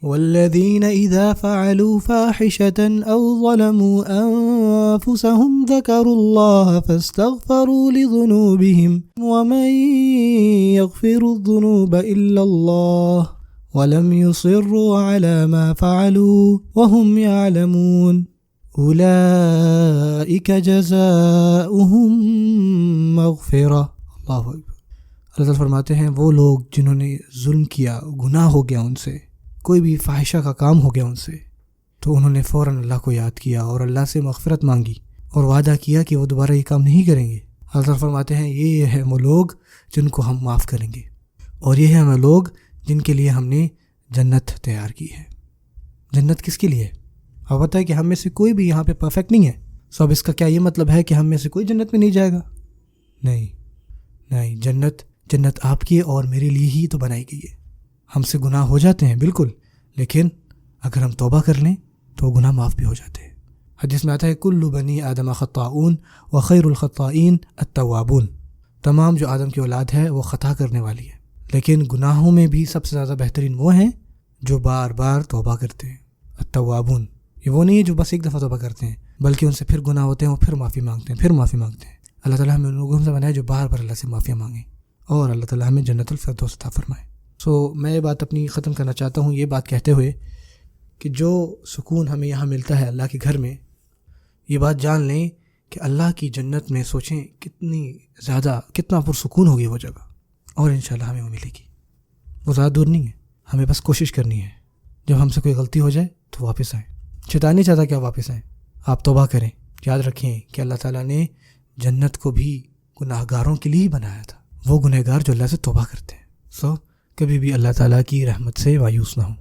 والذين إذا فعلوا فاحشة أو ظلموا أنفسهم ذكروا الله فاستغفروا لذنوبهم ومن يغفر الذنوب إلا الله ولم يصروا على ما فعلوا وهم يعلمون أولئك جزاؤهم مغفرة. اللہ اکبر. اللہ تعالیٰ فرماتے ہیں وہ لوگ جنہوں نے ظلم کیا، گناہ ہو گیا ان سے، کوئی بھی فاحشہ کا کام ہو گیا ان سے، تو انہوں نے فوراً اللہ کو یاد کیا اور اللہ سے مغفرت مانگی اور وعدہ کیا کہ وہ دوبارہ یہ کام نہیں کریں گے. اللہ تعالیٰ فرماتے ہیں یہ ہیں وہ لوگ جن کو ہم معاف کریں گے، اور یہ ہیں وہ لوگ جن کے لیے ہم نے جنت تیار کی ہے. جنت کس کے لیے؟ اب پتہ ہے کہ ہم میں سے کوئی بھی یہاں پہ پرفیکٹ نہیں ہے. سو اب اس کا کیا یہ مطلب ہے کہ ہم میں سے کوئی جنت میں نہیں جائے گا؟ نہیں، جنت آپ کی اور میرے لیے ہی تو بنائی گئی ہے. ہم سے گناہ ہو جاتے ہیں بالکل، لیکن اگر ہم توبہ کر لیں تو گناہ معاف بھی ہو جاتے ہیں. حدیث میں آتا ہے کل بنی آدم خطاؤن وخیر الخطائین التوابون. تمام جو آدم کی اولاد ہے وہ خطا کرنے والی ہے، لیکن گناہوں میں بھی سب سے زیادہ بہترین وہ ہیں جو بار بار توبہ کرتے ہیں. التوابون یہ وہ نہیں ہے جو بس ایک دفعہ توبہ کرتے ہیں، بلکہ ان سے پھر گناہ ہوتے ہیں، وہ پھر معافی مانگتے ہیں. اللہ تعالیٰ ہمیں ان لوگوں سے بنائے جو بار بار اللہ سے معافیاں مانگیں، اور اللہ تعالیٰ ہمیں جنت الفردوس عطا فرمائے. میں یہ بات اپنی ختم کرنا چاہتا ہوں، یہ بات کہتے ہوئے کہ جو سکون ہمیں یہاں ملتا ہے اللہ کے گھر میں، یہ بات جان لیں کہ اللہ کی جنت میں سوچیں کتنا پرسکون ہوگی وہ جگہ، اور انشاءاللہ ہمیں وہ ملے گی. وہ زیادہ دور نہیں ہے، ہمیں بس کوشش کرنی ہے. جب ہم سے کوئی غلطی ہو جائے تو واپس آئیں. شیطان نہیں چاہتا کہ آپ واپس آئیں، آپ توبہ کریں. یاد رکھیں کہ اللہ تعالیٰ نے جنت کو بھی گناہ گاروں کے لیے ہی بنایا تھا، وہ گنہگار جو اللہ سے توبہ کرتے ہیں. کبھی بھی اللہ تعالیٰ کی رحمت سے مایوس نہ ہوں.